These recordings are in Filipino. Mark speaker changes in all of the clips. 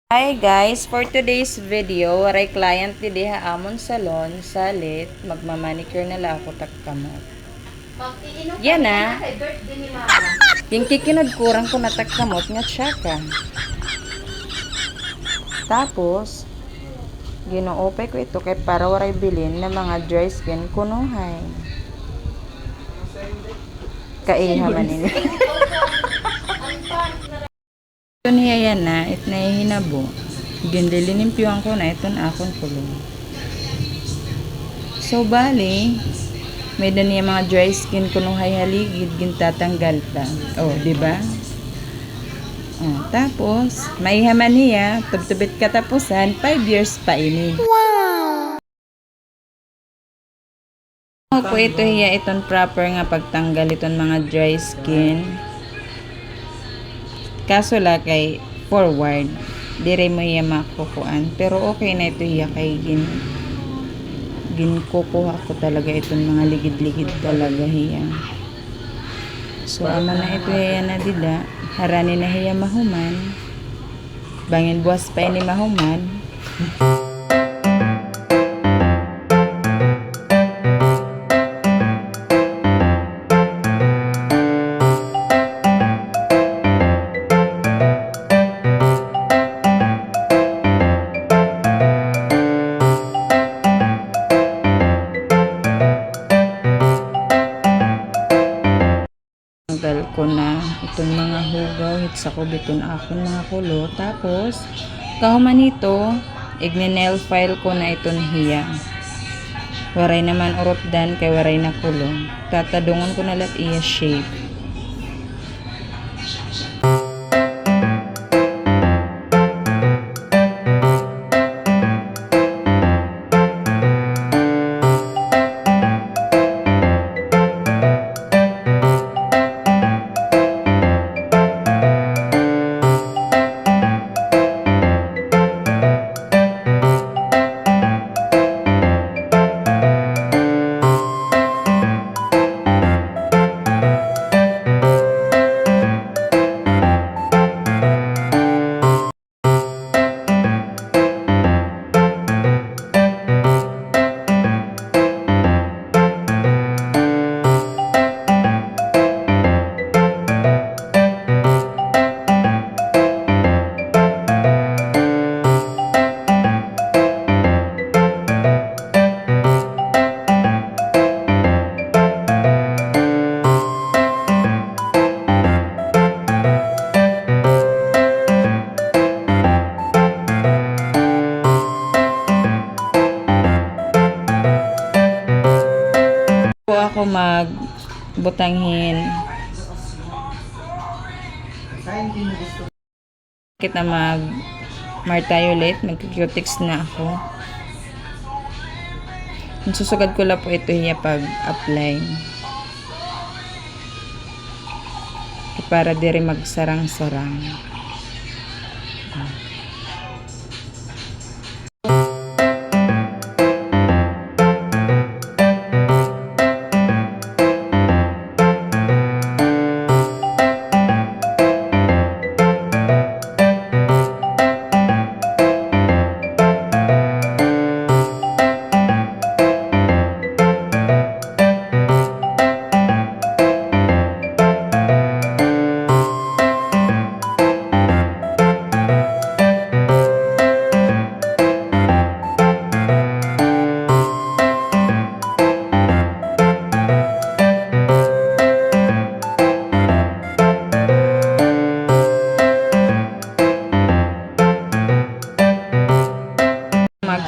Speaker 1: Hi guys, for today's video, waray client di diha amon salon, salit, magmamanicure na la ako takkamot. Yan na. Yung kikinod kurang ko na takkamot nga tsaka. Tapos, ginoopay ko ito kay para waray bilin na mga dry skin kunuhay. Kaiha man ini. Ito niya yan na, it na hinabo. Gindilinimpyuhan ko na ito na akong kulong. So, bali, may na niya mga dry skin ko nung haligid, gintatanggal ta. Oh, di ba? Oh, tapos, may haman niya, tubtubit katapusan, 5 years pa ini. Wow! Ko ito hiya itong proper nga pagtanggal itong mga dry skin. Kaso la kay forward, dire mo iya makukuan. Pero okay na ito iya kay ginkukuha ko talaga itong mga ligid-ligid talaga hiya. So ama na ito hiya na dida, harani na hiya mahuman. Bangin buwas pa ini mahuman. Tanggal ko na itong mga hugaw hitsa ko biton akon mga kulo. Tapos kahuman nito igne-nail file ko na itong hiya. Waray naman urot dan kay waray na kulo. Tatadungon ko na lat iya shape. Ako magbutanghin kita mag martiolet, mag-cutics na ako. Susugad ko lang po ito hiya pag apply para dire magsarang-sarang.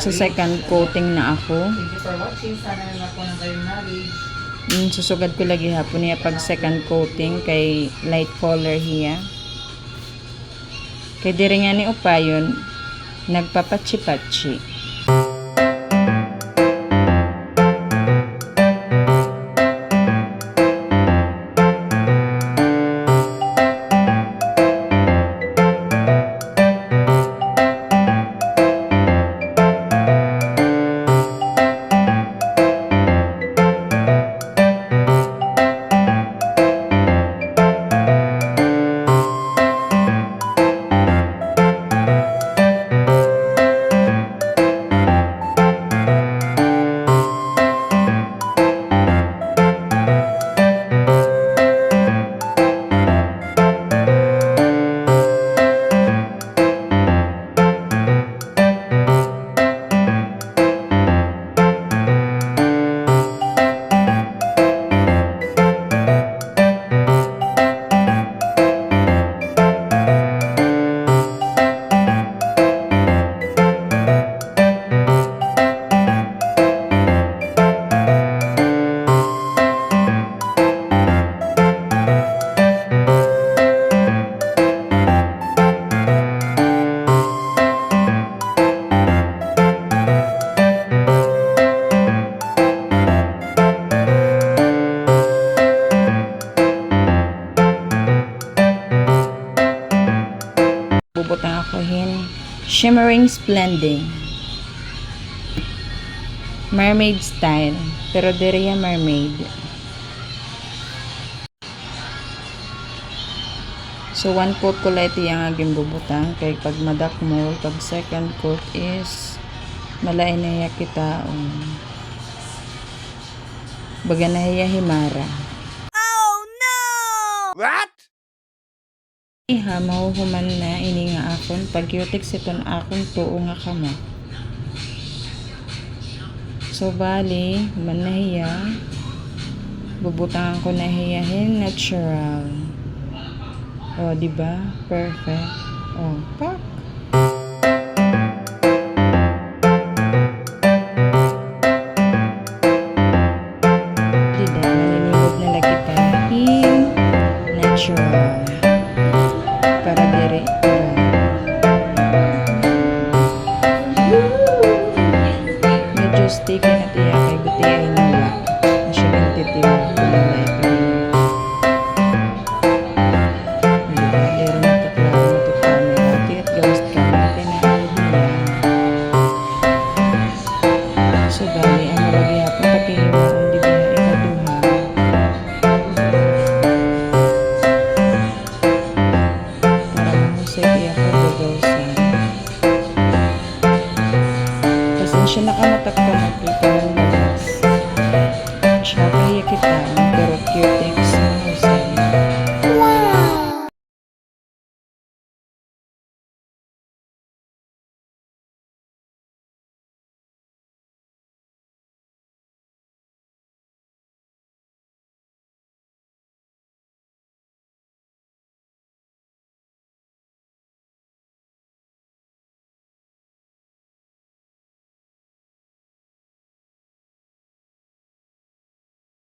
Speaker 1: Sa second coating na ako.
Speaker 2: Thank you for watching. Sana na po ng kayong knowledge.
Speaker 1: Susugad ko lagi hapon niya pag second coating kay light color hiya. Kay diri nga ni upayon nagpapatsi-patsi. Shimmering Splending. Mermaid style. Pero diri mermaid. So, one coat ko lang ito yung aging bubutang. Kaya pag madak mo, pag second coat is malain na kita. Baga na hiya himara.
Speaker 3: What?
Speaker 1: Iha, mahuhuman na ini nga akon. Pag cutex iton akon tuo nga kamo. So, bali, human na hiya. Bubutangan ko na hiyahin natural. Oh, di ba? Perfect. Oh, pak. Dida, naninigod na lagi pa. In natural. Para dire. Medyo sticky na tiya kay buti ay nawa. Masyadong titiwa. Kulalay pa rin. So, bali, ang malagi hapon pakihimo kung di ba ikaduha. Para mahusay kaya ko gagawsan. Pasensya na ka matakpa magkita ng bagas. Siya kaya kita, pero cutex mahusay.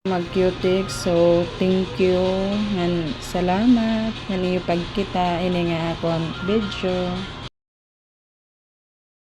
Speaker 1: Mag-cutex. So, thank you. And salamat. Naniyo pagkita. Ini nga akong video.